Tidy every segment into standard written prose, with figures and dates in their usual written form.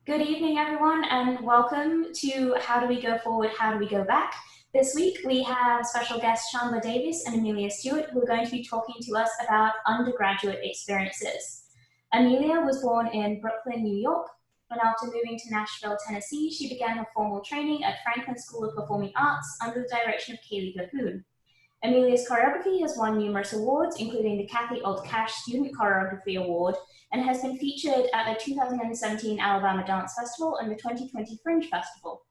Good evening, everyone, and welcome to How Do We Go Forward, How Do We Go Back? This week, we have special guests Chandler Davis and Emilia Stuart, who are going to be talking to us about undergraduate experiences. Emilia was born in Brooklyn, New York, and after moving to Nashville, Tennessee, she began her formal training at Franklin School of Performing Arts under the direction of Kaylee Cahoon. Emilia's choreography has won numerous awards, including the Cathie Ault Casch Student Choreography Award, and has been featured at the 2017 Alabama Dance Festival and the 2020 Fringe Festival.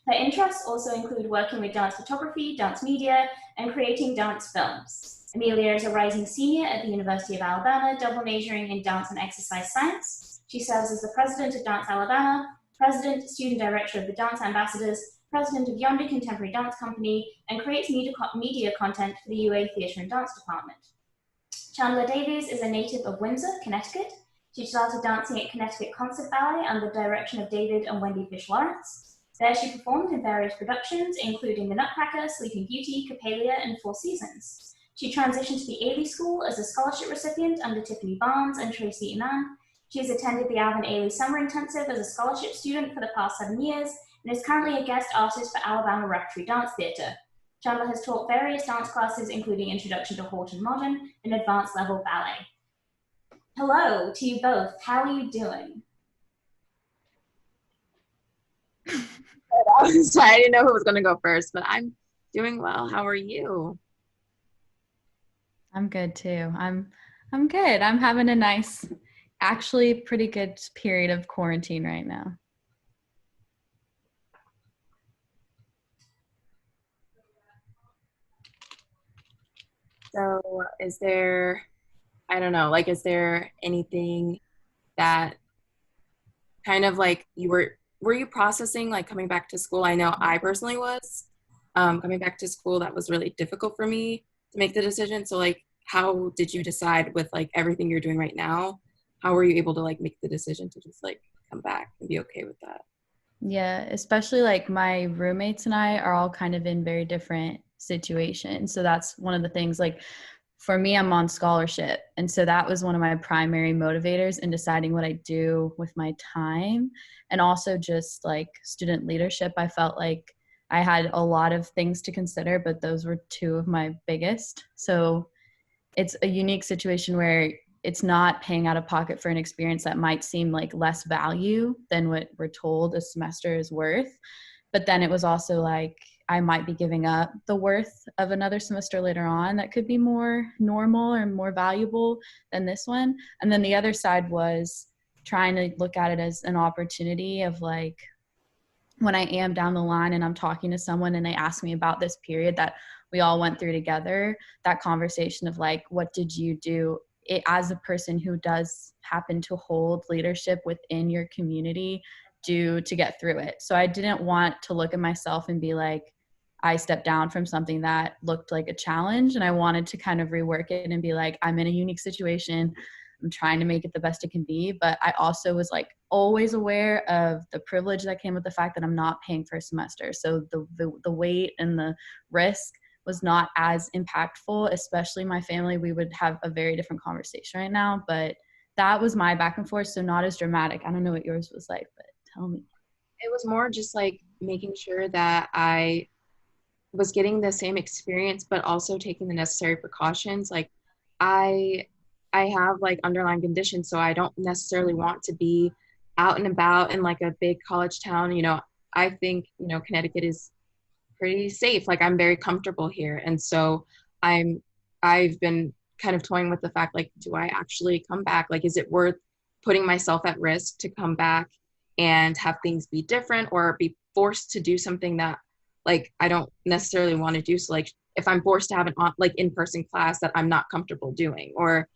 Her interests also include working with dance photography, dance media, and creating dance films. Emilia is a rising senior at the University of Alabama, double majoring in dance and exercise science. She serves as the president of Dance Alabama, president, student director of the Dance Ambassadors, president of Yonder Contemporary Dance Company, and creates media content for the UA Theatre and Dance Department. Chandler Davies is a native of Windsor, Connecticut. She started dancing at Connecticut Concert Ballet under the direction of David and Wendy Fish Lawrence. There she performed in various productions, including The Nutcracker, Sleeping Beauty, Coppelia, and Four Seasons. She transitioned to the Ailey School as a scholarship recipient under Tiffany Barnes and Tracy Iman. She has attended the Alvin Ailey Summer Intensive as a scholarship student for the past 7 years and is currently a guest artist for Alabama Repertory Dance Theatre. Chandler has taught various dance classes, including Introduction to Horton Modern and Advanced Level Ballet. Hello to you both. How are you doing? Sorry, I didn't know who was going to go first, but I'm doing well. How are you? I'm good too. I'm good. I'm having a nice, actually pretty good period of quarantine right now. So, is there, I don't know, like, is there anything that kind of like were you processing like coming back to school? I know I personally was coming back to school. That was really difficult for me to make the decision. So, like, how did you decide with like everything you're doing right now? How were you able to like make the decision to just like come back and be okay with that? Yeah, especially like my roommates and I are all kind of in very different situations. So that's one of the things, like for me, I'm on scholarship. And so that was one of my primary motivators in deciding what I do with my time. And also just like student leadership, I felt like I had a lot of things to consider, but those were two of my biggest. So it's a unique situation where it's not paying out of pocket for an experience that might seem like less value than what we're told a semester is worth. But then it was also like I might be giving up the worth of another semester later on that could be more normal or more valuable than this one. And then the other side was trying to look at it as an opportunity of like, when I am down the line and I'm talking to someone and they ask me about this period that we all went through together, that conversation of like, what did you do it, as a person who does happen to hold leadership within your community, do to get through it? So I didn't want to look at myself and be like, I stepped down from something that looked like a challenge, and I wanted to kind of rework it and be like, I'm in a unique situation. I'm trying to make it the best it can be. But I also was like always aware of the privilege that came with the fact that I'm not paying for a semester. So the weight and the risk was not as impactful, especially my family. We would have a very different conversation right now, but that was my back and forth. So not as dramatic. I don't know what yours was like, but tell me. It was more just like making sure that I was getting the same experience, but also taking the necessary precautions. Like I I have like underlying conditions, so I don't necessarily want to be out and about in like a big college town. I think, Connecticut is pretty safe. Like I'm very comfortable here. And so I'm I've been kind of toying with the fact, like, do I actually come back? Like, is it worth putting myself at risk to come back and have things be different or be forced to do something that like I don't necessarily want to do? So like if I'm forced to have an like in-person class that I'm not comfortable doing, or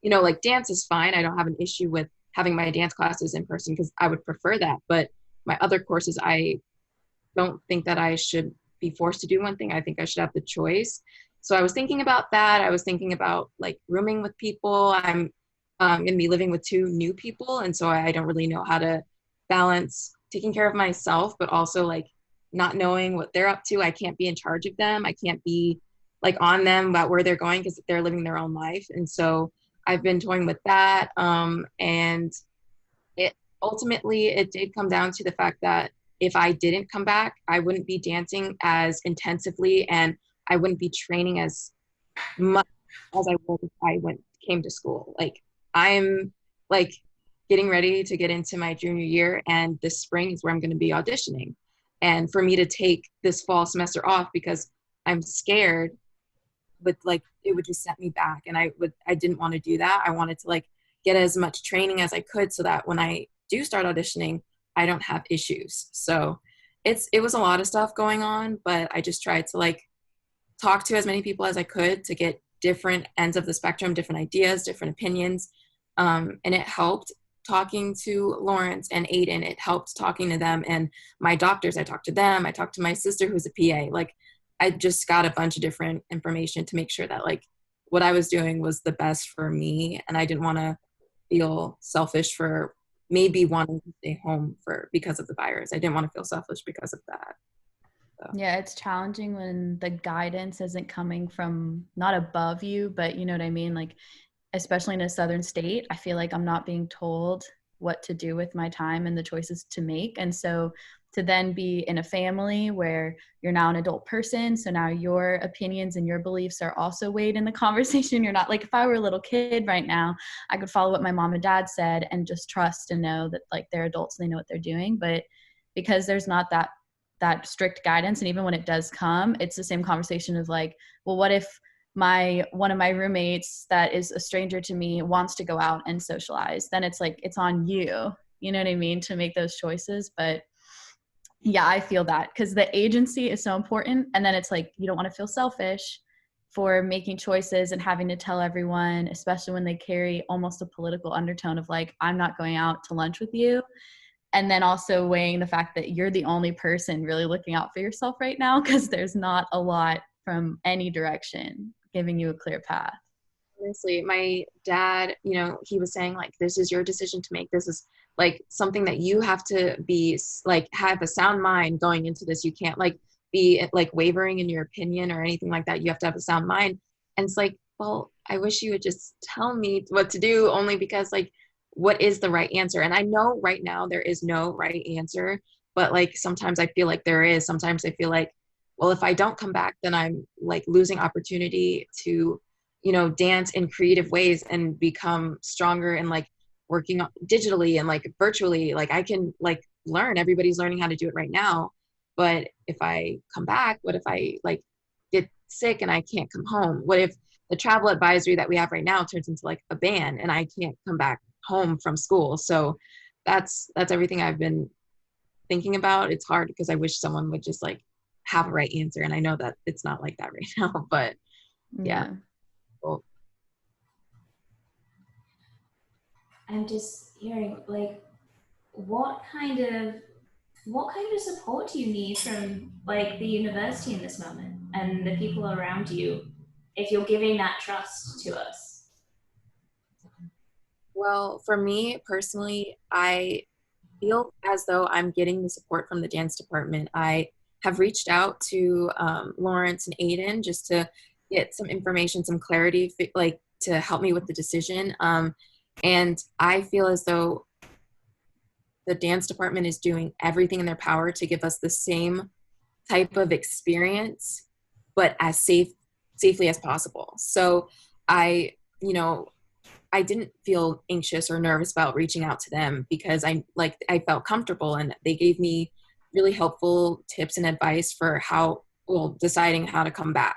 like dance is fine. I don't have an issue with having my dance classes in person because I would prefer that. But my other courses, I don't think that I should be forced to do one thing. I think I should have the choice. So I was thinking about that. I was thinking about like rooming with people. I'm going to be living with two new people. And so I don't really know how to balance taking care of myself, but also like not knowing what they're up to. I can't be in charge of them. I can't be like on them about where they're going because they're living their own life. And so I've been toying with that. And it ultimately it did come down to the fact that if I didn't come back, I wouldn't be dancing as intensively and I wouldn't be training as much as I would if I came to school. Like I'm like getting ready to get into my junior year, and this spring is where I'm going to be auditioning. And for me to take this fall semester off because I'm scared, but like it would just set me back, and I didn't want to do that. I wanted to like get as much training as I could so that when I do start auditioning, I don't have issues. So it was a lot of stuff going on, but I just tried to like talk to as many people as I could to get different ends of the spectrum, different ideas, different opinions. And it helped talking to Lawrence and Aiden. It helped talking to them and my doctors. I talked to them. I talked to my sister who's a PA. Like I just got a bunch of different information to make sure that like what I was doing was the best for me. And I didn't want to feel selfish for maybe wanting to stay home because of the virus. I didn't want to feel selfish because of that. So. Yeah, it's challenging when the guidance isn't coming from not above you, but you know what I mean? Like, especially in a southern state, I feel like I'm not being told what to do with my time and the choices to make. And so to then be in a family where you're now an adult person, so now your opinions and your beliefs are also weighed in the conversation. You're not like, if I were a little kid right now, I could follow what my mom and dad said and just trust and know that like they're adults, they know what they're doing. But because there's not that strict guidance, and even when it does come, it's the same conversation of like, well, what if one of my roommates that is a stranger to me wants to go out and socialize? Then it's like, it's on you know what I mean, to make those choices. But yeah, I feel that because the agency is so important. And then it's like, you don't want to feel selfish for making choices and having to tell everyone, especially when they carry almost a political undertone of like, I'm not going out to lunch with you. And then also weighing the fact that you're the only person really looking out for yourself right now, because there's not a lot from any direction giving you a clear path. Honestly, my dad, he was saying like, this is your decision to make. This is like something that you have to be like, have a sound mind going into this. You can't like be like wavering in your opinion or anything like that. You have to have a sound mind. And it's like, well, I wish you would just tell me what to do, only because like, what is the right answer? And I know right now there is no right answer, but like sometimes I feel like there is. Sometimes I feel like, well, if I don't come back, then I'm like losing opportunity to dance in creative ways and become stronger and like working digitally and like virtually. Like I can like learn, everybody's learning how to do it right now. But if I come back, what if I like get sick and I can't come home? What if the travel advisory that we have right now turns into like a ban and I can't come back home from school? So that's everything I've been thinking about. It's hard because I wish someone would just like have a right answer. And I know that it's not like that right now, but yeah. Cool. I'm just hearing like, what kind of support do you need from like the university in this moment and the people around you if you're giving that trust to us? Well, for me personally, I feel as though I'm getting the support from the dance department. I have reached out to Lawrence and Aiden just to get some information, some clarity, like to help me with the decision. And I feel as though the dance department is doing everything in their power to give us the same type of experience, but as safely as possible. So I didn't feel anxious or nervous about reaching out to them because I felt comfortable, and they gave me really helpful tips and advice for deciding how to come back.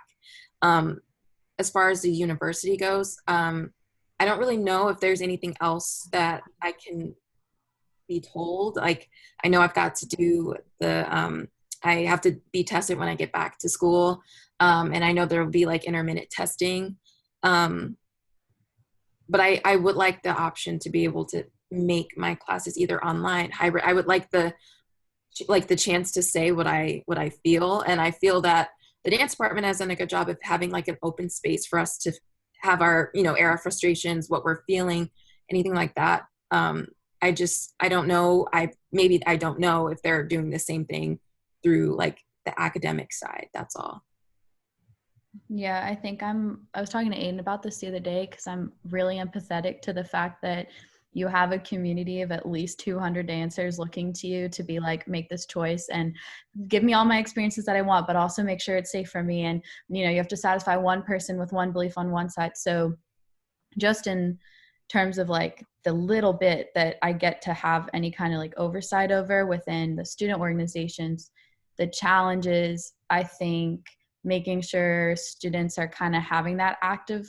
As far as the university goes, I don't really know if there's anything else that I can be told. Like, I know I've got to do I have to be tested when I get back to school. And I know there will be like intermittent testing. But I would like the option to be able to make my classes either online, hybrid. I would like the chance to say what I feel. And I feel that the dance department has done a good job of having like an open space for us to have our, air of frustrations, what we're feeling, anything like that. I don't know. I don't know if they're doing the same thing through like the academic side. That's all. Yeah, I was talking to Aiden about this the other day because I'm really empathetic to the fact that, you have a community of at least 200 dancers looking to you to be like, make this choice and give me all my experiences that I want, but also make sure it's safe for me. And, you know, you have to satisfy one person with one belief on one side. So just in terms of like the little bit that I get to have any kind of like oversight over within the student organizations, the challenges, I think making sure students are kind of having that active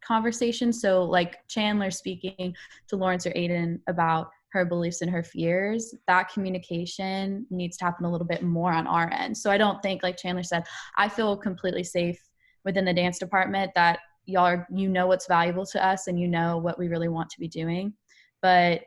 conversation. So like Chandler speaking to Lawrence or Aiden about her beliefs and her fears, that communication needs to happen a little bit more on our end. So I don't think, like Chandler said, I feel completely safe within the dance department that y'all are, you know, what's valuable to us and you know what we really want to be doing. But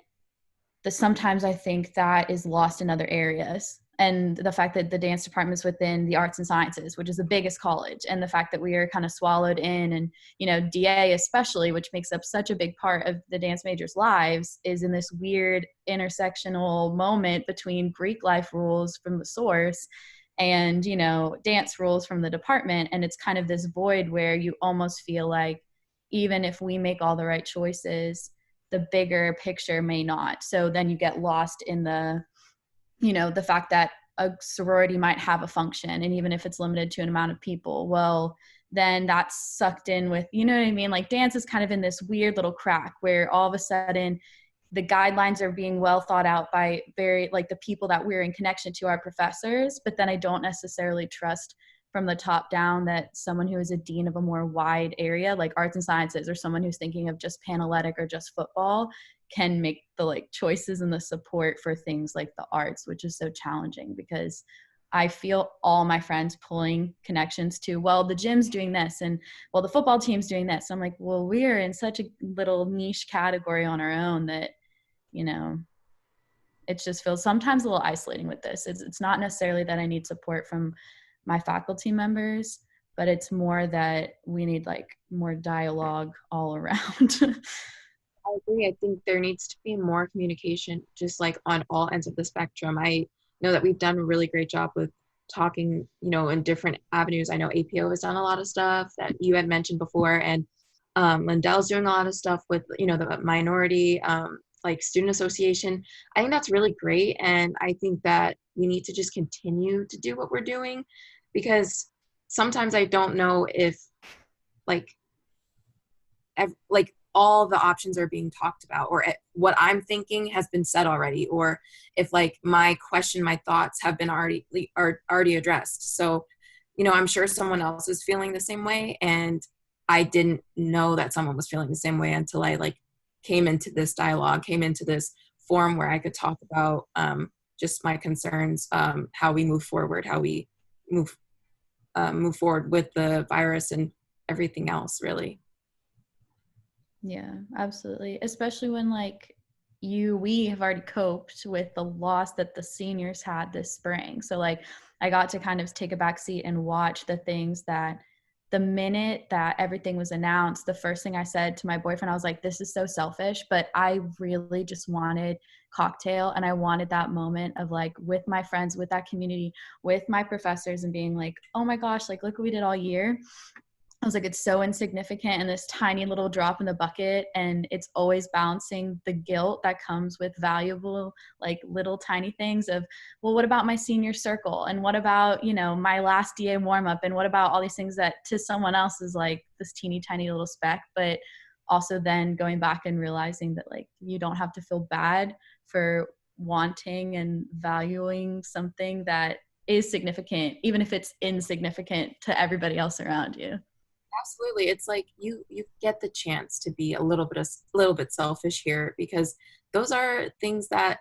sometimes I think that is lost in other areas. And the fact that the dance department is within the arts and sciences, which is the biggest college, and the fact that we are kind of swallowed in, and, you know, DA especially, which makes up such a big part of the dance majors' lives, is in this weird intersectional moment between Greek life rules from the source and, you know, dance rules from the department. And it's kind of this void where you almost feel like even if we make all the right choices, the bigger picture may not. So then you get lost in the, you know, the fact that a sorority might have a function, and even if it's limited to an amount of people, well, then that's sucked in with, you know what I mean? Like dance is kind of in this weird little crack where all of a sudden the guidelines are being well thought out by very, like the people that we're in connection to, our professors, but then I don't necessarily trust from the top down that someone who is a dean of a more wide area like arts and sciences, or someone who's thinking of just Panalytic or just football, can make the like choices and the support for things like the arts, which is so challenging because I feel all my friends pulling connections to, well, the gym's doing this, and well, the football team's doing this. I'm like, well, we are in such a little niche category on our own that, you know, it just feels sometimes a little isolating with this. It's not necessarily that I need support from my faculty members, but it's more that we need like more dialogue all around. I agree. I think there needs to be more communication, just like on all ends of the spectrum. I know that we've done a really great job with talking, you know, in different avenues. I know APO has done a lot of stuff that you had mentioned before, and Lindell's doing a lot of stuff with, you know, the minority, like student association. I think that's really great. And I think that we need to just continue to do what we're doing, because sometimes I don't know if like all the options are being talked about, or what I'm thinking has been said already, or if like my question, my thoughts have been already addressed. So, you know, I'm sure someone else is feeling the same way, and I didn't know that someone was feeling the same way until I like came into this dialogue, came into this forum where I could talk about just my concerns, how we move forward, how we move forward with the virus and everything else, really. Yeah, absolutely. Especially when like we have already coped with the loss that the seniors had this spring. So like I got to kind of take a back seat and watch the things that the minute that everything was announced, the first thing I said to my boyfriend, I was like, this is so selfish, but I really just wanted cocktail, and I wanted that moment of like with my friends, with that community, with my professors, and being like, oh my gosh, like look what we did all year. I was like, it's so insignificant and this tiny little drop in the bucket. And it's always balancing the guilt that comes with valuable, like little tiny things of, well, what about my senior circle? And what about, you know, my last DA warm up? And what about all these things that to someone else is like this teeny tiny little speck, but also then going back and realizing that like, you don't have to feel bad for wanting and valuing something that is significant, even if it's insignificant to everybody else around you. Absolutely. It's like you get the chance to be a little bit selfish here, because those are things that,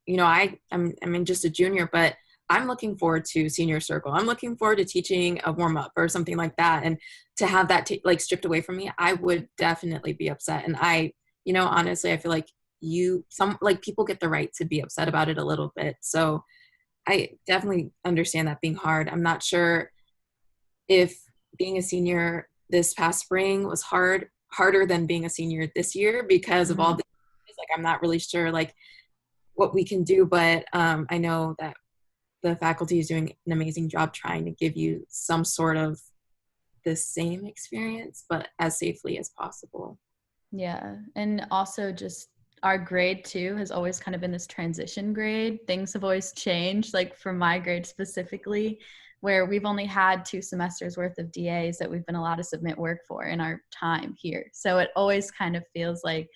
you know, I'm just a junior, but I'm looking forward to senior circle. I'm looking forward to teaching a warm up or something like that. And to have that like stripped away from me, I would definitely be upset. And I, you know, honestly, I feel like people get the right to be upset about it a little bit. So I definitely understand that being hard. I'm not sure if being a senior this past spring was harder than being a senior this year because of all the, like, I'm not really sure like what we can do, but I know that the faculty is doing an amazing job trying to give you some sort of the same experience, but as safely as possible. Yeah. And also just our grade too has always kind of been this transition grade. Things have always changed, like for my grade specifically, where we've only had 2 semesters worth of DAs that we've been allowed to submit work for in our time here. So it always kind of feels like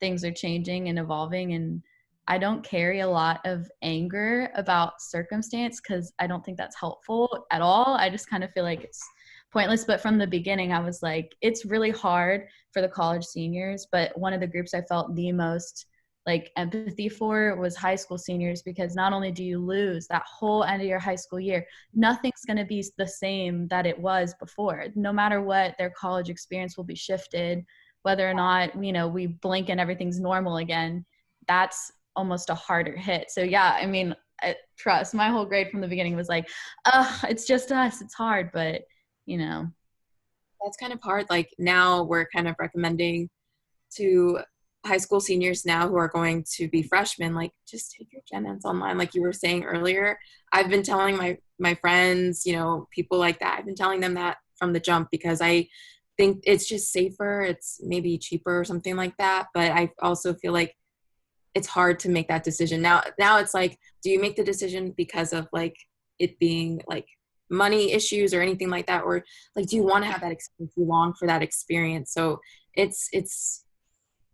things are changing and evolving, and I don't carry a lot of anger about circumstance because I don't think that's helpful at all. I just kind of feel like it's pointless. But from the beginning, I was like, it's really hard for the college seniors, but one of the groups I felt the most like empathy for was high school seniors, because not only do you lose that whole end of your high school year, nothing's going to be the same that it was before. No matter what, their college experience will be shifted, whether or not, you know, we blink and everything's normal again. That's almost a harder hit. So yeah, I mean, trust, my whole grade from the beginning was like, it's just us, it's hard. But you know, that's kind of hard. Like now we're kind of recommending to high school seniors now who are going to be freshmen, like just take your gen eds online. Like you were saying earlier, I've been telling my friends, you know, people like that, I've been telling them that from the jump, because I think it's just safer. It's maybe cheaper or something like that. But I also feel like it's hard to make that decision. Now it's like, do you make the decision because of like it being like money issues or anything like that? Or like, do you want to have that experience? You long for that experience. So it's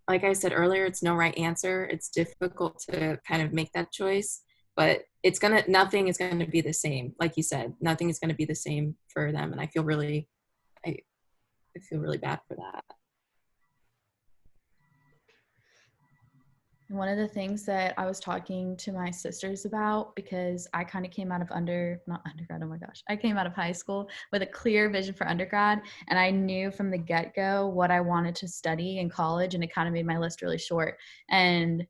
like I said earlier, it's no right answer. It's difficult to kind of make that choice, but nothing is going to be the same. Like you said, nothing is going to be the same for them. And I feel really bad for that. one of the things that I was talking to my sisters about, because I kind of came out of not undergrad, oh my gosh, I came out of high school with a clear vision for undergrad, and I knew from the get-go what I wanted to study in college, and it kind of made my list really short. And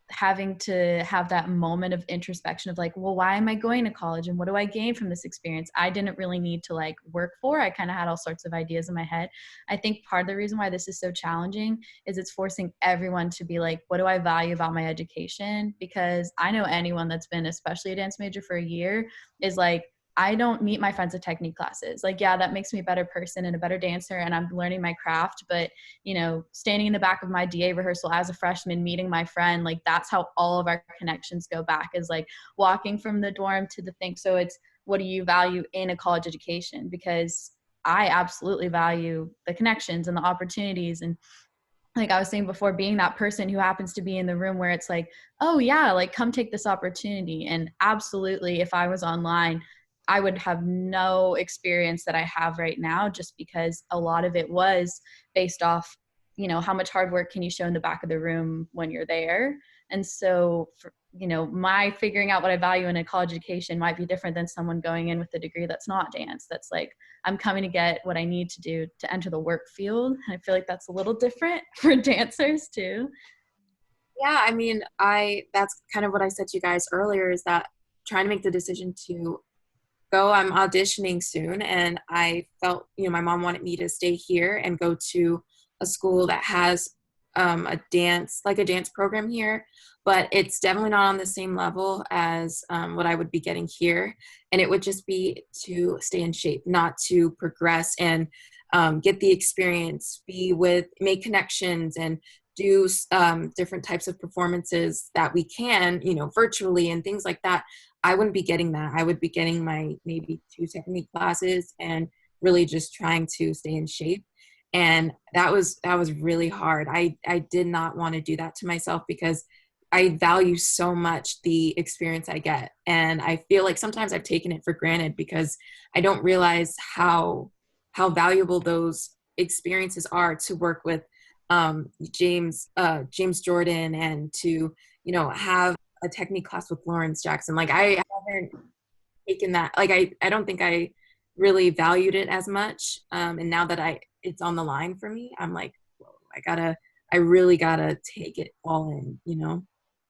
having to have that moment of introspection of like, well, why am I going to college and what do I gain from this experience? I didn't really need to like work for. I kind of had all sorts of ideas in my head. I think part of the reason why this is so challenging is it's forcing everyone to be like, what do I value about my education? Because I know anyone that's been especially a dance major for a year is like, I don't meet my friends at technique classes. Like, yeah, that makes me a better person and a better dancer, and I'm learning my craft. But, you know, standing in the back of my DA rehearsal as a freshman, meeting my friend, like that's how all of our connections go back, is like walking from the dorm to the thing. So it's, what do you value in a college education? Because I absolutely value the connections and the opportunities. And like I was saying before, being that person who happens to be in the room where it's like, oh yeah, like come take this opportunity. And absolutely, if I was online, I would have no experience that I have right now, just because a lot of it was based off, you know, how much hard work can you show in the back of the room when you're there. And so, you know, my figuring out what I value in a college education might be different than someone going in with a degree that's not dance. That's like, I'm coming to get what I need to do to enter the work field. And I feel like that's a little different for dancers too. Yeah, I mean, that's kind of what I said to you guys earlier, is that trying to make the decision to go, I'm auditioning soon, and I felt, you know, my mom wanted me to stay here and go to a school that has a dance program here, but it's definitely not on the same level as what I would be getting here. And it would just be to stay in shape, not to progress and get the experience, make connections, and do different types of performances that we can, you know, virtually and things like that. I wouldn't be getting that. I would be getting my maybe 2 technique classes and really just trying to stay in shape. And that was really hard. I did not want to do that to myself, because I value so much the experience I get. And I feel like sometimes I've taken it for granted, because I don't realize how valuable those experiences are, to work with James Jordan, and to, you know, have a technique class with Lawrence Jackson. Like I haven't taken that. Like I don't think I really valued it as much. And now that it's on the line for me, I'm like, whoa, I really gotta take it all in, you know?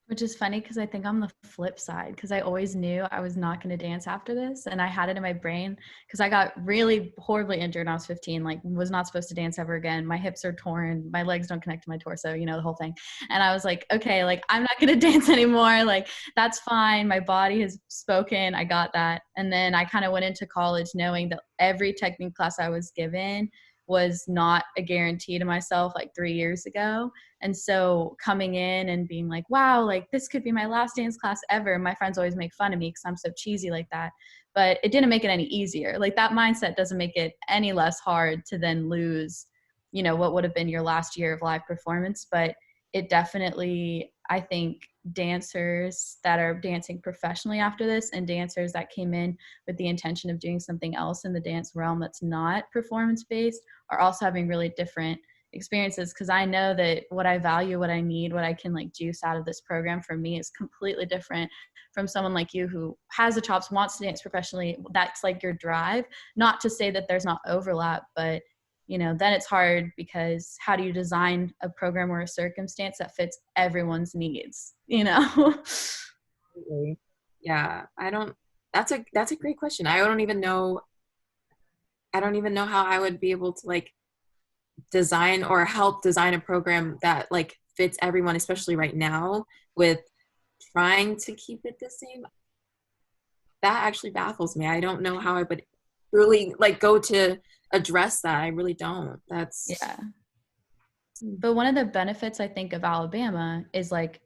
Which is funny, because I think I'm the flip side, because I always knew I was not going to dance after this. And I had it in my brain, because I got really horribly injured when I was 15, like was not supposed to dance ever again. My hips are torn. My legs don't connect to my torso, you know, the whole thing. And I was like, okay, like I'm not going to dance anymore. Like that's fine. My body has spoken. I got that. And then I kind of went into college knowing that every technique class I was given was not a guarantee to myself like 3 years ago. And so coming in and being like, wow, like this could be my last dance class ever. My friends always make fun of me because I'm so cheesy like that. But it didn't make it any easier. Like that mindset doesn't make it any less hard to then lose, what would have been your last year of live performance. But it definitely, I think, dancers that are dancing professionally after this and dancers that came in with the intention of doing something else in the dance realm that's not performance based are also having really different experiences, because I know that what I value, what I need, what I can like juice out of this program for me is completely different from someone like you who has the chops, wants to dance professionally. That's like your drive. Not to say that there's not overlap, but then it's hard because how do you design a program or a circumstance that fits everyone's needs, Absolutely. Yeah, that's a great question. I don't even know how I would be able to like design or help design a program that like fits everyone, especially right now with trying to keep it the same. That actually baffles me. I don't know how I would really like go to address that. I really don't. Yeah. But one of the benefits I think of Alabama is like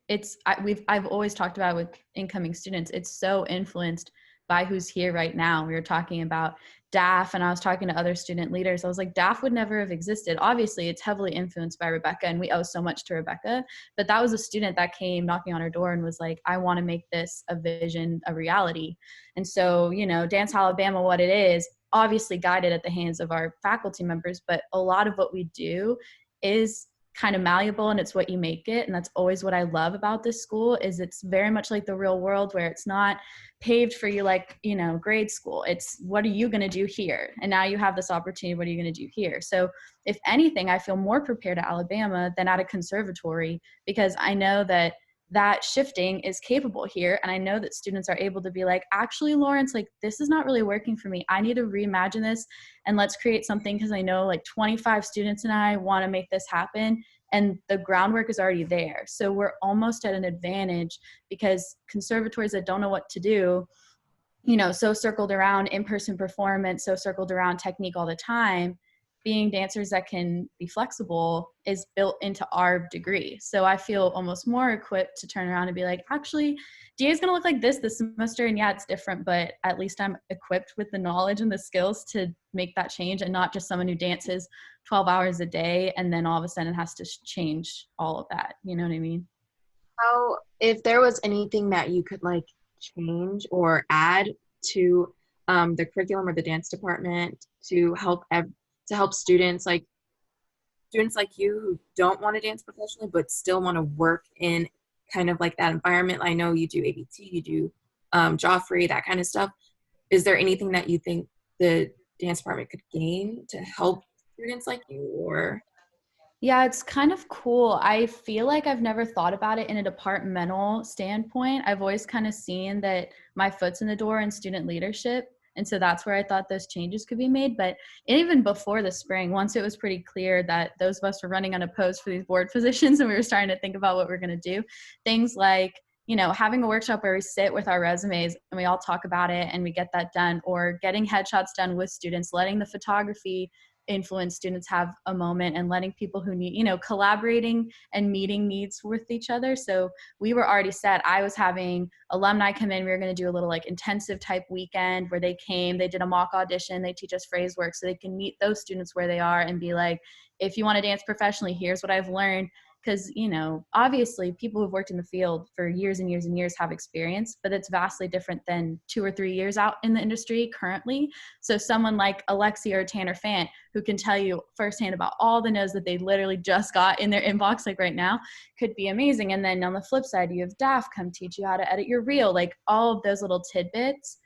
I've always talked about with incoming students, it's so influenced by who's here right now. We were talking about DAF, and I was talking to other student leaders. I was like, DAF would never have existed. Obviously, it's heavily influenced by Rebecca, and we owe so much to Rebecca. But that was a student that came knocking on her door and was like, I want to make this a vision, a reality. And so, Dance Alabama, what it is, obviously guided at the hands of our faculty members, but a lot of what we do is kind of malleable, and it's what you make it. And that's always what I love about this school, is it's very much like the real world, where it's not paved for you like grade school. It's what are you going to do here, and now you have this opportunity, what are you going to do here? So if anything, I feel more prepared at Alabama than at a conservatory, because I know that shifting is capable here. And I know that students are able to be like, actually, Lawrence, like this is not really working for me. I need to reimagine this, and let's create something, because I know like 25 students and I want to make this happen. And the groundwork is already there. So we're almost at an advantage, because conservatories that don't know what to do, so circled around in-person performance, so circled around technique all the time, being dancers that can be flexible is built into our degree. So I feel almost more equipped to turn around and be like, actually, DA is going to look like this semester. And yeah, it's different, but at least I'm equipped with the knowledge and the skills to make that change, and not just someone who dances 12 hours a day and then all of a sudden has to change all of that. You know what I mean? How, if there was anything that you could like change or add to the curriculum or the dance department to help students like you who don't want to dance professionally but still want to work in kind of like that environment. I know you do ABT, you do Joffrey, that kind of stuff. Is there anything that you think the dance department could gain to help students like you? Or yeah, it's kind of cool. I feel like I've never thought about it in a departmental standpoint. I've always kind of seen that my foot's in the door in student leadership. And so that's where I thought those changes could be made. But even before the spring, once it was pretty clear that those of us were running unopposed for these board positions and we were starting to think about what we're going to do, things like, having a workshop where we sit with our resumes and we all talk about it and we get that done, or getting headshots done with students, letting the photography influence students have a moment, and letting people who need, collaborating and meeting needs with each other. So we were already set. I was having alumni come in. We were going to do a little like intensive type weekend where they came, they did a mock audition, they teach us phrase work so they can meet those students where they are and be like, if you want to dance professionally, here's what I've learned. Because, obviously people who've worked in the field for years and years and years have experience, but it's vastly different than 2 or 3 years out in the industry currently. So someone like Alexi or Tanner Fant, who can tell you firsthand about all the notes that they literally just got in their inbox, like right now, could be amazing. And then on the flip side, you have DAF come teach you how to edit your reel, like all of those little tidbits.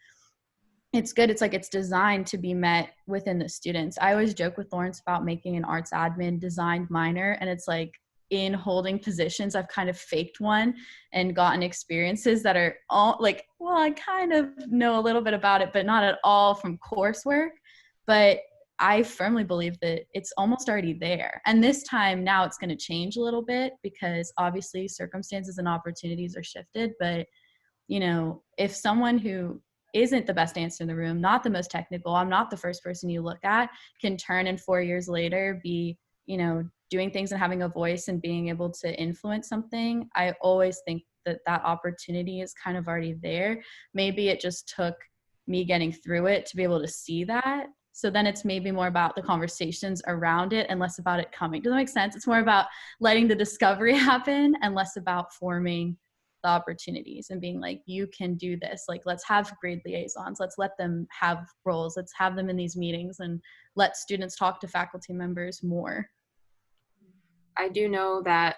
It's good. It's like it's designed to be met within the students. I always joke with Lawrence about making an arts admin designed minor, and it's like, in holding positions, I've kind of faked one and gotten experiences that are all like, well, I kind of know a little bit about it, but not at all from coursework. But I firmly believe that it's almost already there. And this time now it's going to change a little bit, because obviously circumstances and opportunities are shifted. But, if someone who isn't the best dancer in the room, not the most technical, I'm not the first person you look at, can turn in 4 years later, be, you know, doing things and having a voice and being able to influence something. I always think that that opportunity is kind of already there. Maybe it just took me getting through it to be able to see that. So then it's maybe more about the conversations around it and less about it coming. Does that make sense? It's more about letting the discovery happen and less about forming the opportunities and being like, you can do this. Like, let's have grade liaisons. Let's let them have roles. Let's have them in these meetings and let students talk to faculty members more. I do know that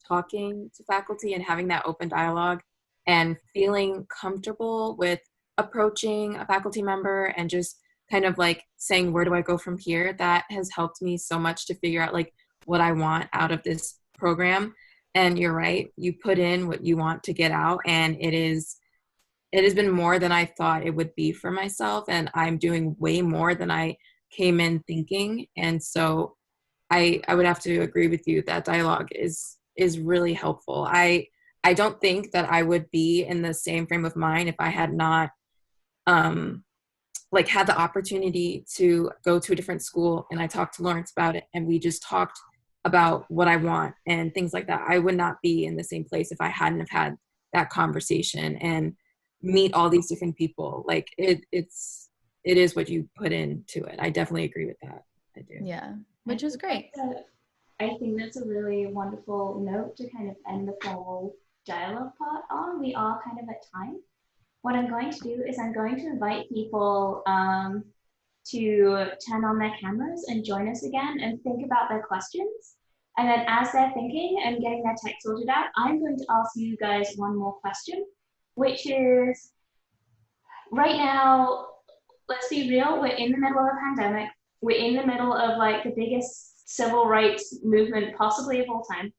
talking to faculty and having that open dialogue and feeling comfortable with approaching a faculty member and just kind of like saying, where do I go from here? That has helped me so much to figure out like what I want out of this program. And you're right, you put in what you want to get out, and it has been more than I thought it would be for myself, and I'm doing way more than I came in thinking. And so I would have to agree with you that dialogue is really helpful. I don't think that I would be in the same frame of mind if I had not like had the opportunity to go to a different school, and I talked to Lawrence about it, and we just talked about what I want and things like that. I would not be in the same place if I hadn't have had that conversation and meet all these different people. Like it is what you put into it. I definitely agree with that. I do. Yeah, which is great. I think that's a really wonderful note to kind of end the formal dialogue part on. We are kind of at time. What I'm going to do is I'm going to invite people to turn on their cameras and join us again and think about their questions. And then as they're thinking and getting their tech sorted out, I'm going to ask you guys one more question, which is, right now, let's be real, we're in the middle of a pandemic. We're in the middle of like the biggest civil rights movement possibly of all time.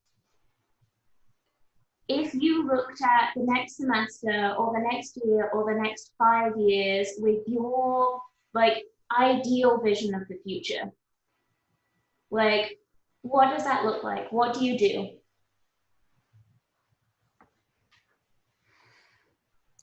If you looked at the next semester or the next year or the next 5 years with your like ideal vision of the future, like, what does that look like? What do you do?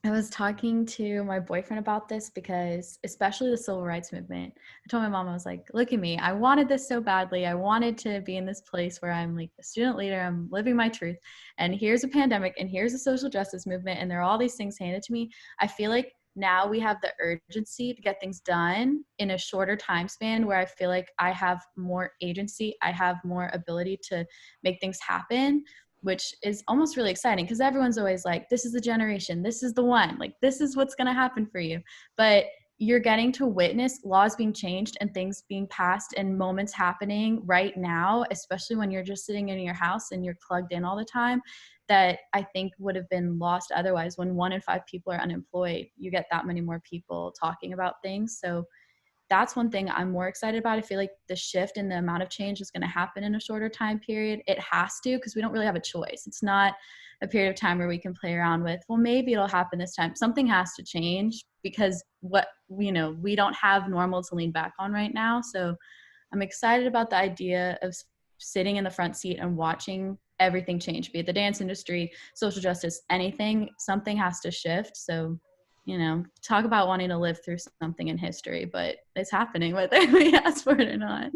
I was talking to my boyfriend about this because, especially the civil rights movement, I told my mom, I was like, look at me. I wanted this so badly. I wanted to be in this place where I'm like a student leader. I'm living my truth. And here's a pandemic and here's a social justice movement. And there are all these things handed to me. I feel like now we have the urgency to get things done in a shorter time span where I feel like I have more agency. I have more ability to make things happen, which is almost really exciting because everyone's always like, this is the generation, this is the one, like, this is what's going to happen for you. But you're getting to witness laws being changed and things being passed and moments happening right now, especially when you're just sitting in your house and you're plugged in all the time, that I think would have been lost otherwise. When 1 in 5 people are unemployed, you get that many more people talking about things. So that's one thing I'm more excited about. I feel like the shift in the amount of change is going to happen in a shorter time period. It has to, because we don't really have a choice. It's not a period of time where we can play around with, well, maybe it'll happen this time. Something has to change because we don't have normal to lean back on right now. So I'm excited about the idea of sitting in the front seat and watching everything change, be it the dance industry, social justice, anything. Something has to shift. So, talk about wanting to live through something in history, but it's happening whether we ask for it or not.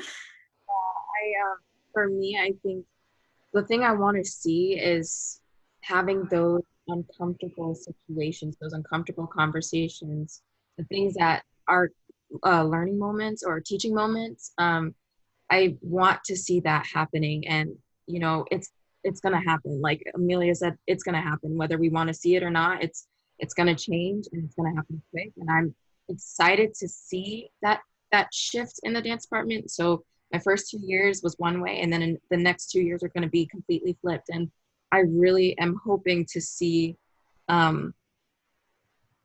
For me, I think the thing I want to see is having those uncomfortable situations, those uncomfortable conversations, the things that are learning moments or teaching moments. I want to see that happening, and it's going to happen. Like Emilia said, it's going to happen whether we want to see it or not. It's going to change, and it's going to happen quick. And I'm excited to see that shift in the dance department. So my first 2 years was one way, and then in the next 2 years are going to be completely flipped. And I really am hoping to see, I'm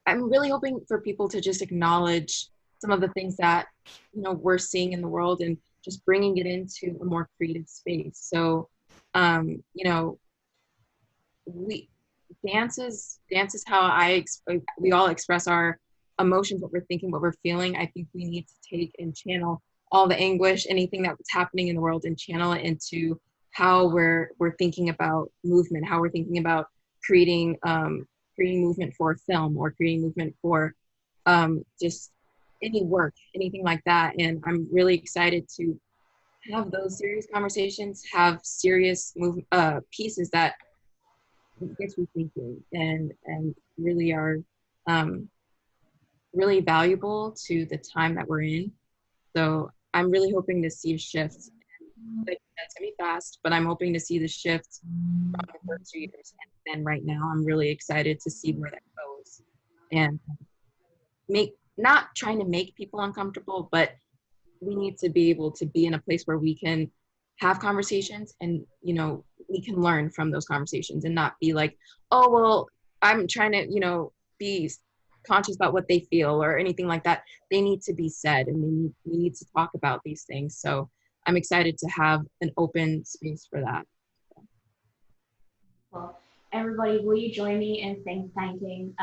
really hoping for people to just acknowledge some of the things that, we're seeing in the world and just bringing it into a more creative space. So, dance is how we all express our emotions, what we're thinking, what we're feeling. I think we need to take and channel all the anguish, anything that's happening in the world, and channel it into how we're thinking about movement, how we're thinking about creating movement for a film or creating movement for just any work, anything like that. And I'm really excited to have those serious conversations, have serious pieces that get you thinking and really are really valuable to the time that we're in. So I'm really hoping to see a shift. Like, that's gonna be fast, but I'm hoping to see the shift from the first 2 years. And then right now, I'm really excited to see where that goes. And not trying to make people uncomfortable, but we need to be able to be in a place where we can have conversations and, we can learn from those conversations and not be like, oh, well, I'm trying to, be conscious about what they feel or anything like that. They need to be said, and we need to talk about these things. So I'm excited to have an open space for that. Well, everybody, will you join me in thanking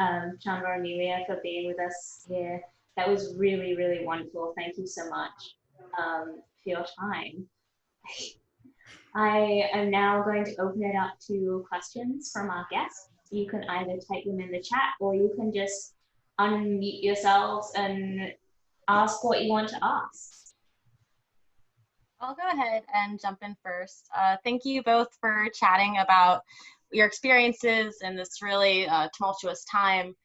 Chandler and Emilia for being with us here? That was really, really wonderful. Thank you so much for your time. I am now going to open it up to questions from our guests. You can either type them in the chat, or you can just unmute yourselves and ask what you want to ask. I'll go ahead and jump in first. Thank you both for chatting about your experiences in this really tumultuous time.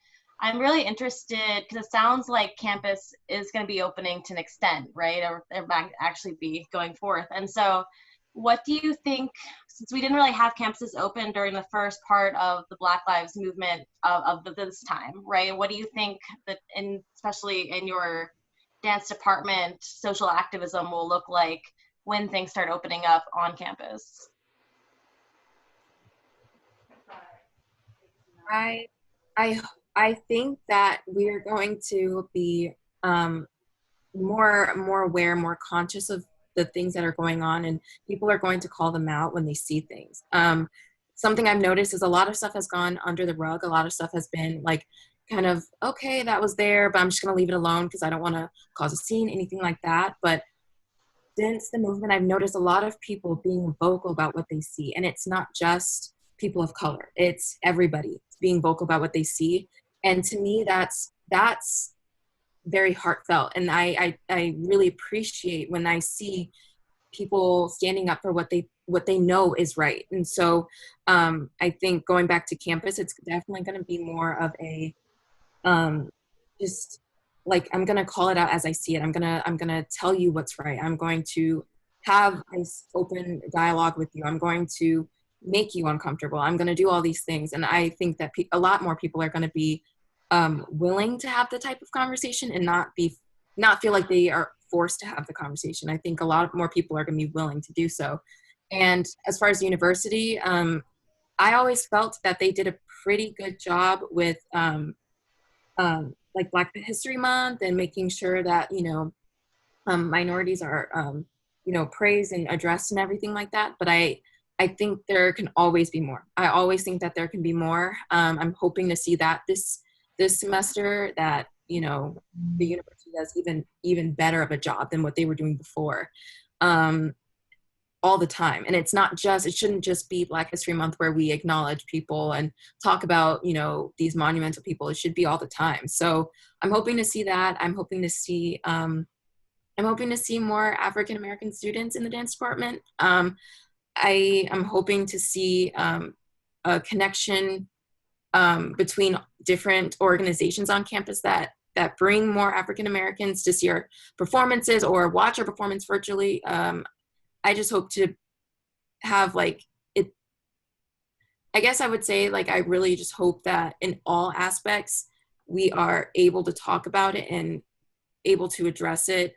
I'm really interested because it sounds like campus is going to be opening to an extent, right? Or it might actually be going forth. And so what do you think, since we didn't really have campuses open during the first part of the Black Lives Movement of this time, right? What do you think that, especially in your dance department, social activism will look like when things start opening up on campus? I think that we are going to be more aware, more conscious of the things that are going on, and people are going to call them out when they see things. Something I've noticed is a lot of stuff has gone under the rug. A lot of stuff has been like kind of, okay, that was there, but I'm just gonna leave it alone because I don't want to cause a scene, anything like that. But since the movement, I've noticed a lot of people being vocal about what they see, and it's not just people of color, it's everybody being vocal about what they see. And to me, that's very heartfelt, and I really appreciate when I see people standing up for what they know is right. And so I think going back to campus, it's definitely going to be more of a just like, I'm going to call it out as I see it. I'm going to tell you what's right. I'm going to have this open dialogue with you. I'm going to make you uncomfortable. I'm going to do all these things. And I think that a lot more people are going to be willing to have the type of conversation and not feel like they are forced to have the conversation. I think a lot more people are going to be willing to do so. And as far as the university, I always felt that they did a pretty good job with like Black History Month and making sure that, minorities are, praised and addressed and everything like that. But I think there can always be more. I always think that there can be more. I'm hoping to see that this semester, that, the university does even better of a job than what they were doing before. All the time. And it shouldn't just be Black History Month where we acknowledge people and talk about, these monumental people. It should be all the time. So I'm hoping to see that. I'm hoping to see more African American students in the dance department. I am hoping to see a connection between different organizations on campus that bring more African Americans to see our performances or watch our performance virtually. I just hope to have I guess I would say, I really just hope that in all aspects, we are able to talk about it and able to address it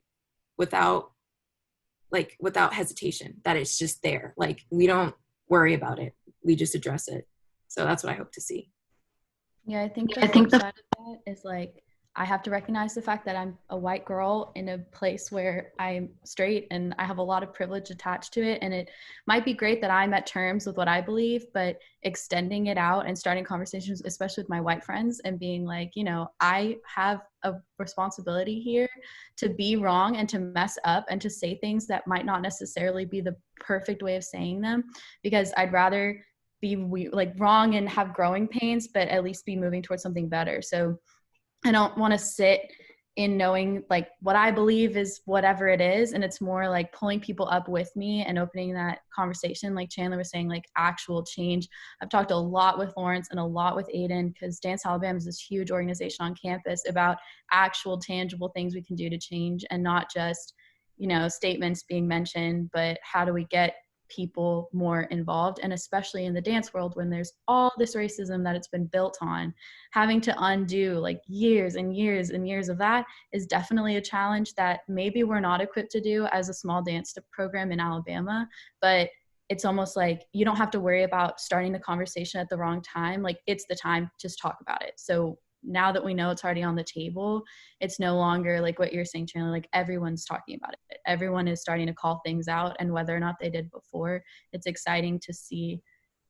without hesitation, that it's just there. We don't worry about it. We just address it. So that's what I hope to see. Yeah, I think the flip side of that is I have to recognize the fact that I'm a white girl in a place where I'm straight and I have a lot of privilege attached to it. And it might be great that I'm at terms with what I believe, but extending it out and starting conversations, especially with my white friends, and being I have a responsibility here to be wrong and to mess up and to say things that might not necessarily be the perfect way of saying them, because I'd rather be wrong and have growing pains, but at least be moving towards something better. So I don't want to sit in knowing like what I believe is whatever it is. And it's more like pulling people up with me and opening that conversation. Like Chandler was saying, like actual change. I've talked a lot with Lawrence and a lot with Aiden, because Dance Alabama is this huge organization on campus about actual tangible things we can do to change, and not just, you know, statements being mentioned, but how do we get people more involved. And especially in the dance world, when there's all this racism that it's been built on, having to undo like years and years and years of that is definitely a challenge that maybe we're not equipped to do as a small dance program in Alabama. But it's almost like you don't have to worry about starting the conversation at the wrong time. Like, it's the time to just talk about it. So now that we know it's already on the table, it's no longer like what you're saying, Chandler, like everyone's talking about it. Everyone is starting to call things out, and whether or not they did before, it's exciting to see,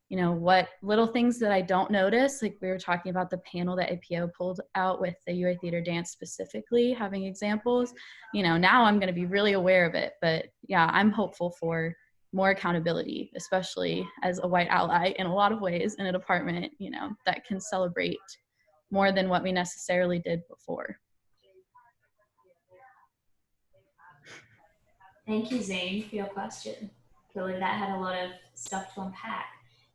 you know, what little things that I don't notice. Like we were talking about the panel that APO pulled out with the UA Theater Dance specifically, having examples, you know, now I'm going to be really aware of it. But yeah, I'm hopeful for more accountability, especially as a white ally in a lot of ways in a department, you know, that can celebrate more than what we necessarily did before. Thank you, Zane, for your question. I feel like that had a lot of stuff to unpack.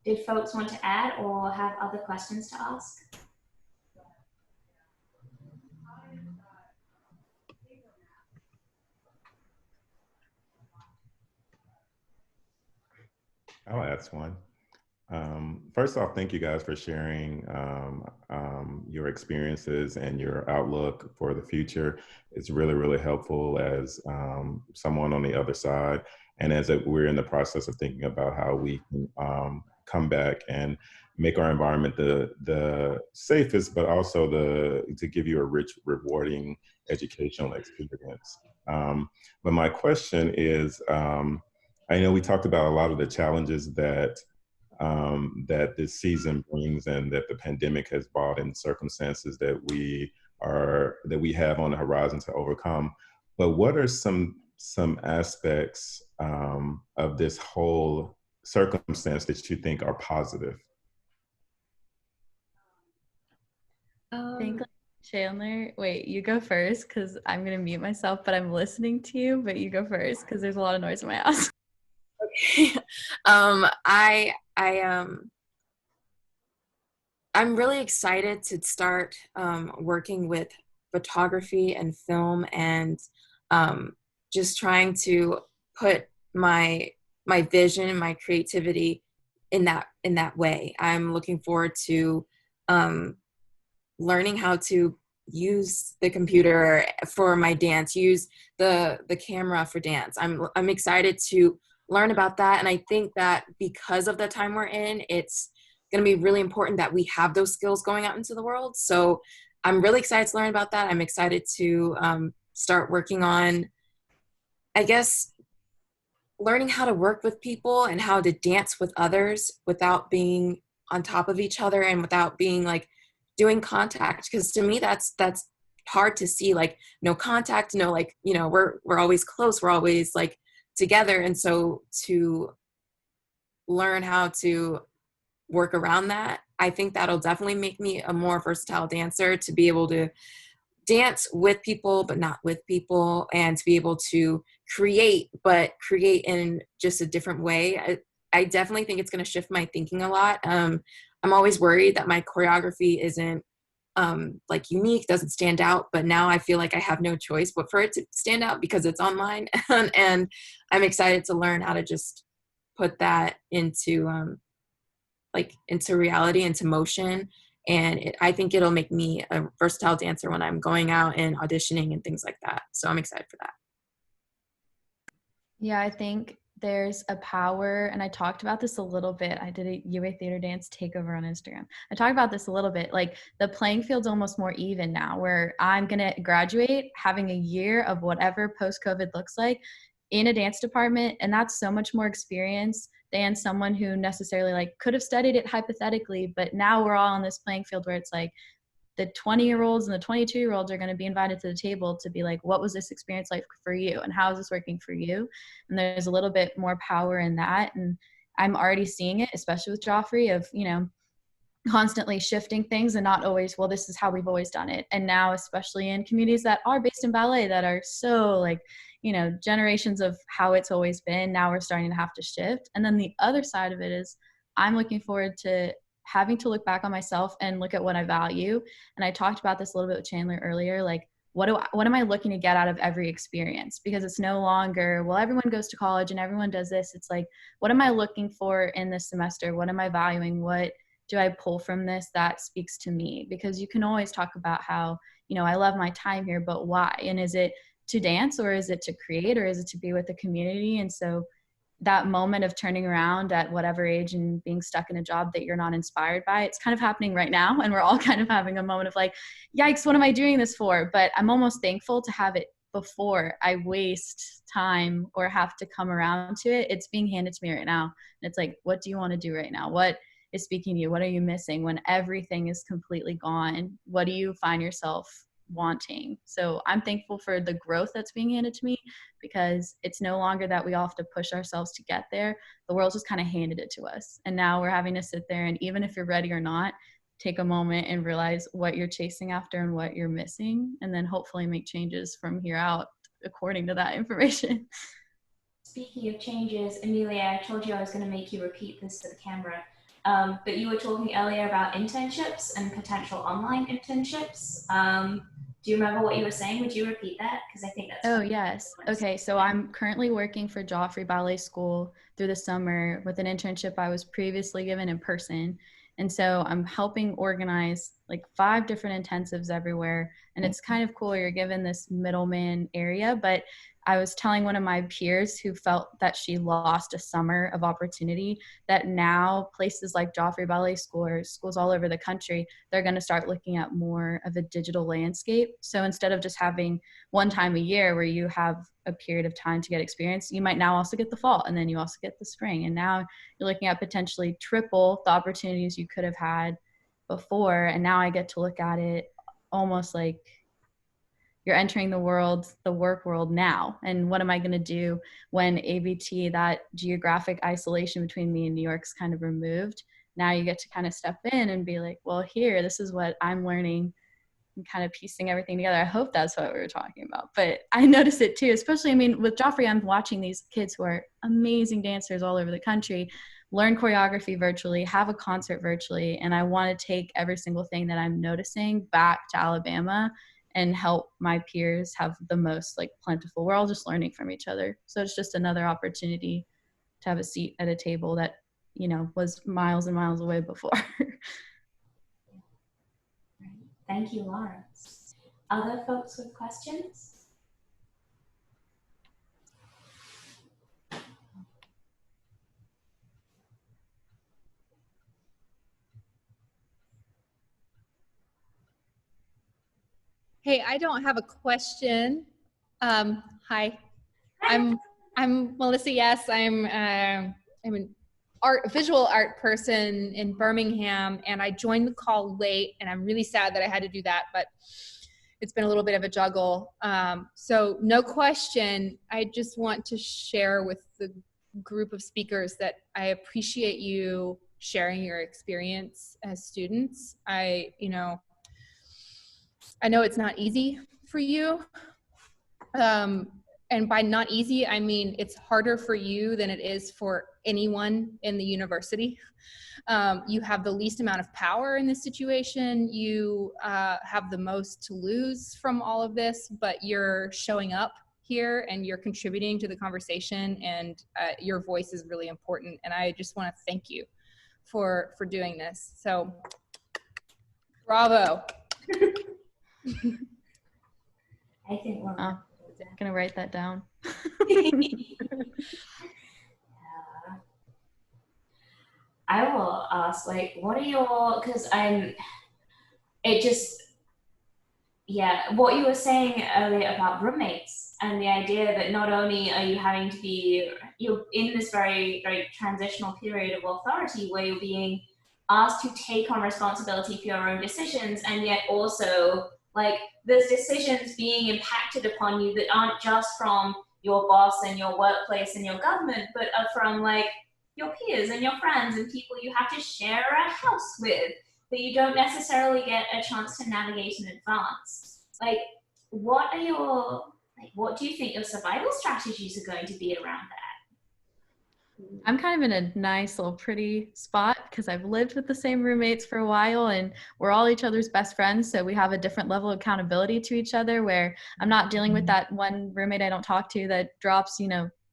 Did folks want to add or have other questions to ask? I'll ask one. First off, thank you guys for sharing your experiences and your outlook for the future. It's really, really helpful as someone on the other side, and as we're in the process of thinking about how we can come back and make our environment the safest, but also to give you a rich, rewarding educational experience. But my question is, I know we talked about a lot of the challenges that that this season brings, and that the pandemic has brought in circumstances that we have on the horizon to overcome. But what are some aspects of this whole circumstance that you think are positive? I think Chandler, wait, you go first because I'm gonna mute myself, but I'm listening to you. But you go first because there's a lot of noise in my house. Okay. I'm really excited to start working with photography and film, and just trying to put my vision and my creativity in that way. I'm looking forward to learning how to use the computer for my dance, use the camera for dance. I'm excited to learn about that, and I think that because of the time we're in, it's going to be really important that we have those skills going out into the world. So I'm really excited to learn about that. I'm excited to start working on, I guess, learning how to work with people and how to dance with others without being on top of each other and without being like doing contact. Because to me, that's hard to see, like no contact, no, like, you know, we're always close, we're always like together. And so to learn how to work around that, I think that'll definitely make me a more versatile dancer, to be able to dance with people but not with people, and to be able to create in just a different way. I definitely think it's going to shift my thinking a lot. I'm always worried that my choreography isn't like unique, doesn't stand out, but now I feel like I have no choice but for it to stand out because it's online. And I'm excited to learn how to just put that into into reality, into motion. And I think it'll make me a versatile dancer when I'm going out and auditioning and things like that. So I'm excited for that. Yeah, I think there's a power, and I talked about this a little bit. I did a UA Theater Dance takeover on Instagram. I talked about this a little bit, like the playing field's almost more even now, where I'm gonna graduate having a year of whatever post-COVID looks like in a dance department, and that's so much more experience than someone who necessarily like could have studied it hypothetically. But now we're all on this playing field where it's like the 20-year-olds and the 22-year-olds are going to be invited to the table to be like, what was this experience like for you, and how is this working for you? And there's a little bit more power in that, and I'm already seeing it, especially with Joffrey, of, you know, constantly shifting things and not always, well, this is how we've always done it. And now, especially in communities that are based in ballet that are so like, generations of how it's always been, now we're starting to have to shift. And then the other side of it is I'm looking forward to having to look back on myself and look at what I value. And I talked about this a little bit with Chandler earlier, like what am I looking to get out of every experience? Because it's no longer, well, everyone goes to college and everyone does this. It's like, what am I looking for in this semester? What am I valuing? What do I pull from this that speaks to me? Because you can always talk about how, I love my time here, but why? And is it to dance, or is it to create, or is it to be with the community? And so that moment of turning around at whatever age and being stuck in a job that you're not inspired by, it's kind of happening right now. And we're all kind of having a moment of like, yikes, what am I doing this for? But I'm almost thankful to have it before I waste time or have to come around to it. It's being handed to me right now. And it's like, what do you want to do right now? What is speaking to you? What are you missing when everything is completely gone? What do you find yourself wanting? So I'm thankful for the growth that's being handed to me, because it's no longer that we all have to push ourselves to get there. The world just kind of handed it to us. And now we're having to sit there, and even if you're ready or not, take a moment and realize what you're chasing after and what you're missing, and then hopefully make changes from here out according to that information. Speaking of changes, Emilia, I told you I was going to make you repeat this to the camera. But you were talking earlier about internships and potential online internships. Do you remember what you were saying? Would you repeat that? Because I think that's... Oh, yes. Okay, so I'm currently working for Joffrey Ballet School through the summer with an internship I was previously given in person. And so I'm helping organize like 5 different intensives everywhere. And it's kind of cool. You're given this middleman area, but I was telling one of my peers who felt that she lost a summer of opportunity that now places like Joffrey Ballet School or schools all over the country, they're going to start looking at more of a digital landscape. So instead of just having one time a year where you have a period of time to get experience, you might now also get the fall, and then you also get the spring. And now you're looking at potentially triple the opportunities you could have had before. And now I get to look at it almost like you're entering the work world now. And what am I going to do when ABT, that geographic isolation between me and New York's kind of removed? Now you get to kind of step in and be like, well, here, this is what I'm learning, and kind of piecing everything together. I hope that's what we were talking about. But I notice it too, especially, I mean, with Joffrey, I'm watching these kids who are amazing dancers all over the country, learn choreography virtually, have a concert virtually. And I want to take every single thing that I'm noticing back to Alabama and help my peers have the most like plentiful. We're all just learning from each other. So it's just another opportunity to have a seat at a table that, was miles and miles away before. Thank you, Lawrence. Other folks with questions? Hey, I don't have a question. Hi, I'm Melissa. Yes, I'm an visual art person in Birmingham, and I joined the call late, and I'm really sad that I had to do that, but it's been a little bit of a juggle. So no question. I just want to share with the group of speakers that I appreciate you sharing your experience as students. I know it's not easy for you. And by not easy, I mean it's harder for you than it is for anyone in the university. You have the least amount of power in this situation. You have the most to lose from all of this, but you're showing up here and you're contributing to the conversation, and your voice is really important. And I just want to thank you for doing this. So bravo. I think we're gonna write that down. I will ask, like, what are your, because what you were saying earlier about roommates and the idea that not only are you having to be, you're in this very, very transitional period of authority where you're being asked to take on responsibility for your own decisions, and yet also like there's decisions being impacted upon you that aren't just from your boss and your workplace and your government, but are from like your peers and your friends and people you have to share a house with. that you don't necessarily get a chance to navigate in advance. Like, what do you think your survival strategies are going to be around that? I'm kind of in a nice little pretty spot because I've lived with the same roommates for a while and we're all each other's best friends. So we have a different level of accountability to each other where I'm not dealing with that one roommate I don't talk to that drops,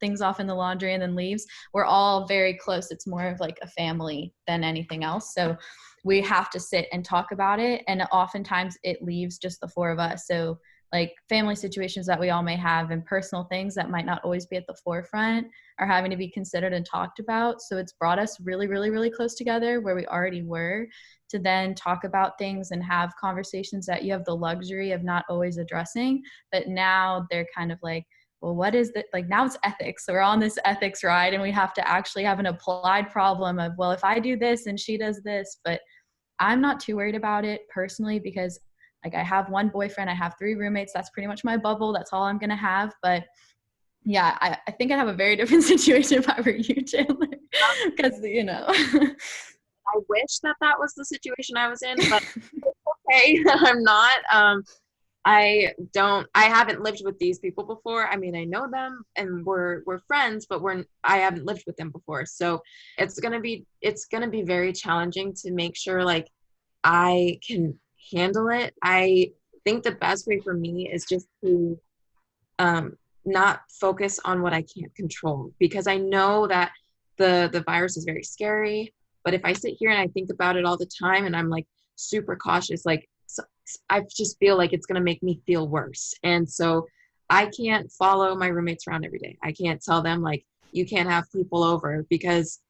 things off in the laundry and then leaves. We're all very close. It's more of like a family than anything else. So we have to sit and talk about it. And oftentimes it leaves just the four of us. So like family situations that we all may have and personal things that might not always be at the forefront are having to be considered and talked about. So it's brought us really, really, really close together where we already were to then talk about things and have conversations that you have the luxury of not always addressing. But now they're kind of like, well, what is that? Like now it's ethics. So we're on this ethics ride and we have to actually have an applied problem of, well, if I do this and she does this, but I'm not too worried about it personally because like I have one boyfriend, I have 3 roommates. That's pretty much my bubble. That's all I'm going to have. But yeah, I think I'd have a very different situation if I were you, Chandler, because, I wish that was the situation I was in, but okay, I'm not. I haven't lived with these people before. I mean, I know them and we're friends, but I haven't lived with them before. So it's going to be very challenging to make sure like I can handle it. I think the best way for me is just to not focus on what I can't control, because I know that the virus is very scary. But if I sit here and I think about it all the time and I'm like super cautious, like I just feel like it's going to make me feel worse. And so I can't follow my roommates around every day. I can't tell them like, you can't have people over, because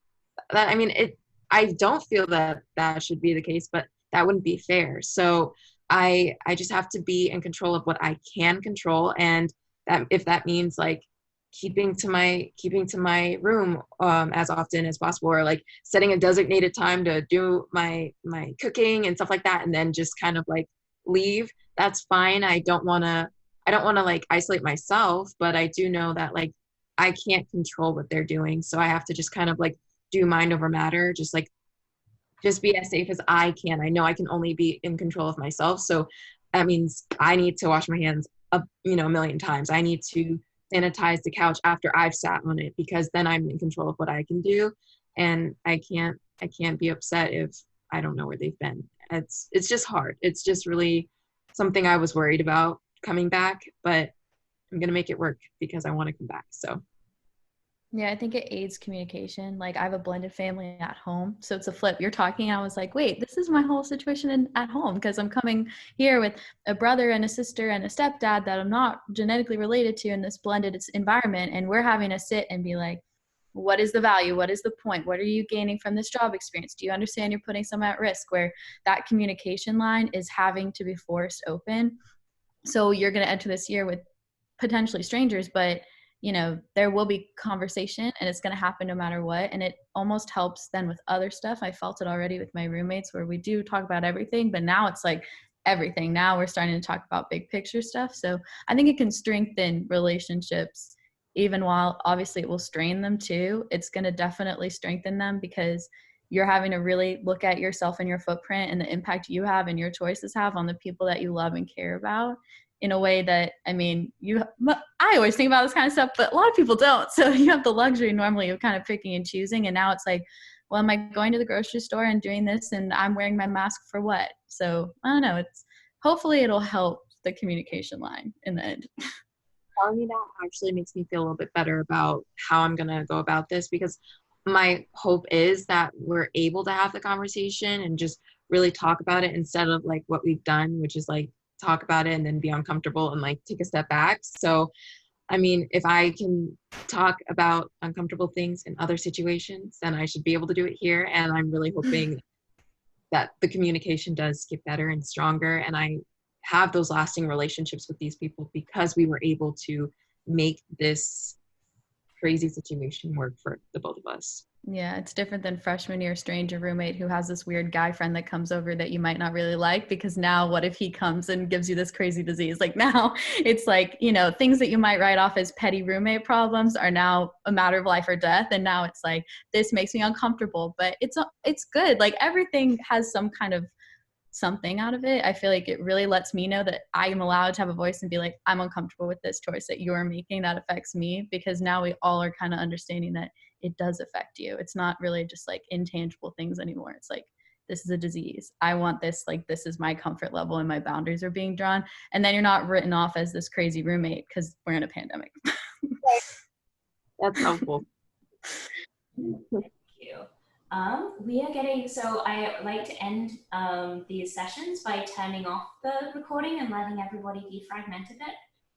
I don't feel that should be the case, but that wouldn't be fair. So I just have to be in control of what I can control. And that if that means like keeping to my room as often as possible, or like setting a designated time to do my cooking and stuff like that, and then just kind of like leave, that's fine. I don't want to like isolate myself, but I do know that like I can't control what they're doing. So I have to just kind of like do mind over matter, just be as safe as I can. I know I can only be in control of myself. So that means I need to wash my hands a million times. I need to sanitize the couch after I've sat on it, because then I'm in control of what I can do. And I can't be upset if I don't know where they've been. It's just hard. It's just really something I was worried about coming back, but I'm going to make it work because I want to come back. So. Yeah, I think it aids communication. Like I have a blended family at home. So it's a flip. You're talking, I was like, wait, this is my whole situation at home, because I'm coming here with a brother and a sister and a stepdad that I'm not genetically related to in this blended environment. And we're having to sit and be like, what is the value? What is the point? What are you gaining from this job experience? Do you understand you're putting someone at risk? Where that communication line is having to be forced open. So you're going to enter this year with potentially strangers, but there will be conversation and it's going to happen no matter what. And it almost helps then with other stuff. I felt it already with my roommates where we do talk about everything, but now it's like everything. Now we're starting to talk about big picture stuff. So I think it can strengthen relationships, even while obviously it will strain them too. It's going to definitely strengthen them because you're having to really look at yourself and your footprint and the impact you have and your choices have on the people that you love and care about, in a way that, I always think about this kind of stuff, but a lot of people don't. So you have the luxury normally of kind of picking and choosing. And now it's like, well, am I going to the grocery store and doing this and I'm wearing my mask for what? So I don't know. Hopefully it'll help the communication line in the end. Telling me that actually makes me feel a little bit better about how I'm going to go about this, because my hope is that we're able to have the conversation and just really talk about it instead of like what we've done, which is like talk about it and then be uncomfortable and like take a step back. So, I mean, if I can talk about uncomfortable things in other situations, then I should be able to do it here. And I'm really hoping that the communication does get better and stronger. And I have those lasting relationships with these people because we were able to make this crazy situation work for the both of us. Yeah, it's different than freshman year stranger roommate who has this weird guy friend that comes over that you might not really like, because now what if he comes and gives you this crazy disease? Like now it's like, things that you might write off as petty roommate problems are now a matter of life or death. And now it's like, this makes me uncomfortable, but it's good. Like everything has some kind of something out of it. I feel like it really lets me know that I am allowed to have a voice and be like, I'm uncomfortable with this choice that you're making that affects me, because now we all are kind of understanding that it does affect you. It's not really just like intangible things anymore. It's like, this is a disease. I want this, like, this is my comfort level and my boundaries are being drawn. And then you're not written off as this crazy roommate because we're in a pandemic. That's helpful. Thank you. We are getting, so I like to end these sessions by turning off the recording and letting everybody defragment a bit.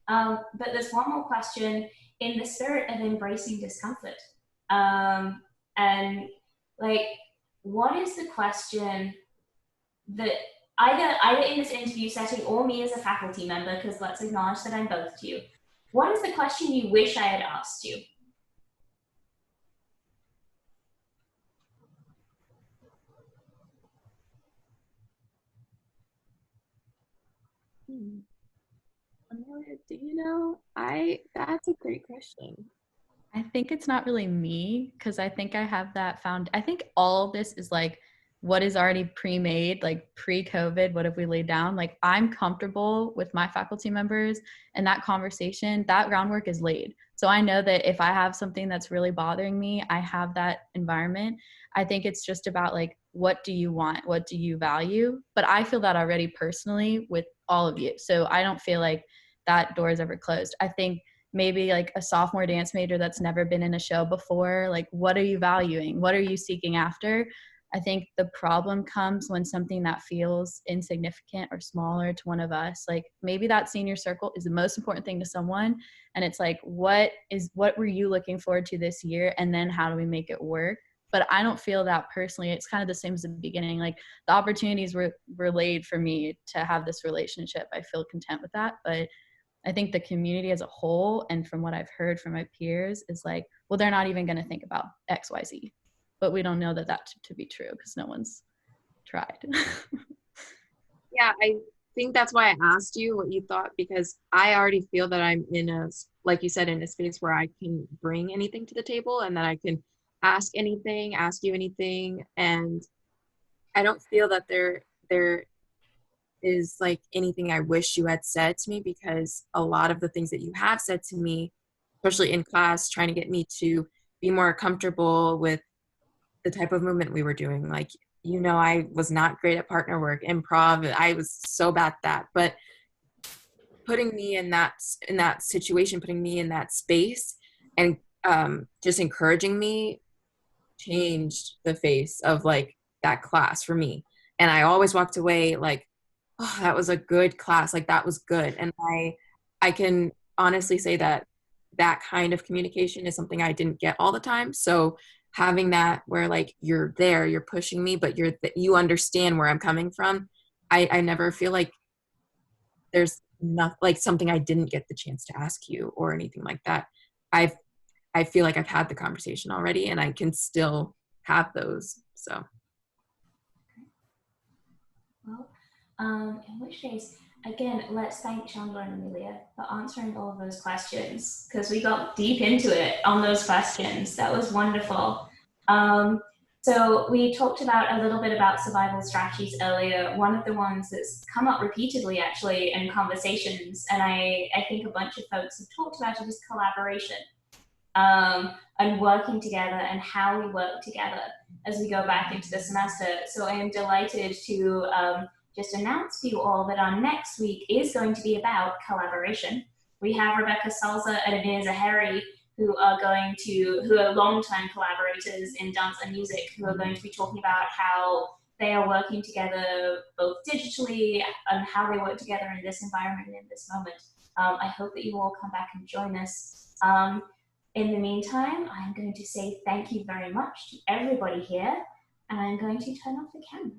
But there's one more question in the spirit of embracing discomfort. And like, what is the question that either in this interview setting or me as a faculty member, because let's acknowledge that I'm both to you, what is the question you wish I had asked you? Emilia, do you know? That's a great question. I think it's not really me, because I think I have that found. I think all of this is like what is already pre-made, like pre-COVID, what have we laid down? Like, I'm comfortable with my faculty members and that conversation, that groundwork is laid. So I know that if I have something that's really bothering me, I have that environment. I think it's just about like, what do you want? What do you value? But I feel that already personally with all of you. So I don't feel like that door is ever closed. I think maybe like a sophomore dance major that's never been in a show before, like, what are you valuing? What are you seeking after? I think the problem comes when something that feels insignificant or smaller to one of us, like maybe that senior circle is the most important thing to someone. And it's like, what were you looking forward to this year? And then how do we make it work? But I don't feel that personally. It's kind of the same as the beginning. Like, the opportunities were laid for me to have this relationship. I feel content with that. But I think the community as a whole, and from what I've heard from my peers, is like, well, they're not even going to think about X, Y, Z. But we don't know that to be true because no one's tried. Yeah, I think that's why I asked you what you thought, because I already feel that I'm in a, like you said, in a space where I can bring anything to the table and that I can ask anything, ask you anything. And I don't feel that there is like anything I wish you had said to me, because a lot of the things that you have said to me, especially in class, trying to get me to be more comfortable with the type of movement we were doing. Like, you know, I was not great at partner work, improv. I was so bad at that. But putting me in that situation, putting me in that space, and just encouraging me changed the face of like that class for me. And I always walked away like, oh, that was a good class. Like, that was good. And I can honestly say that that kind of communication is something I didn't get all the time. So having that where like you're there, you're pushing me, but you understand where I'm coming from. I never feel like there's not like something I didn't get the chance to ask you or anything like that. I feel like I've had the conversation already and I can still have those. So. Well, in which case, again, let's thank Chandler and Emilia for answering all of those questions, because we got deep into it on those questions. That was wonderful. So we talked about a little bit about survival strategies earlier. One of the ones that's come up repeatedly actually in conversations, and I think a bunch of folks have talked about it, is collaboration. And working together and how we work together as we go back into the semester. So I am delighted to just announce to you all that our next week is going to be about collaboration. We have Rebecca Salza and Amir Zahari, who are long-time collaborators in dance and music, who are going to be talking about how they are working together both digitally and how they work together in this environment and in this moment. I hope that you all come back and join us. In the meantime, I'm going to say thank you very much to everybody here, and I'm going to turn off the camera.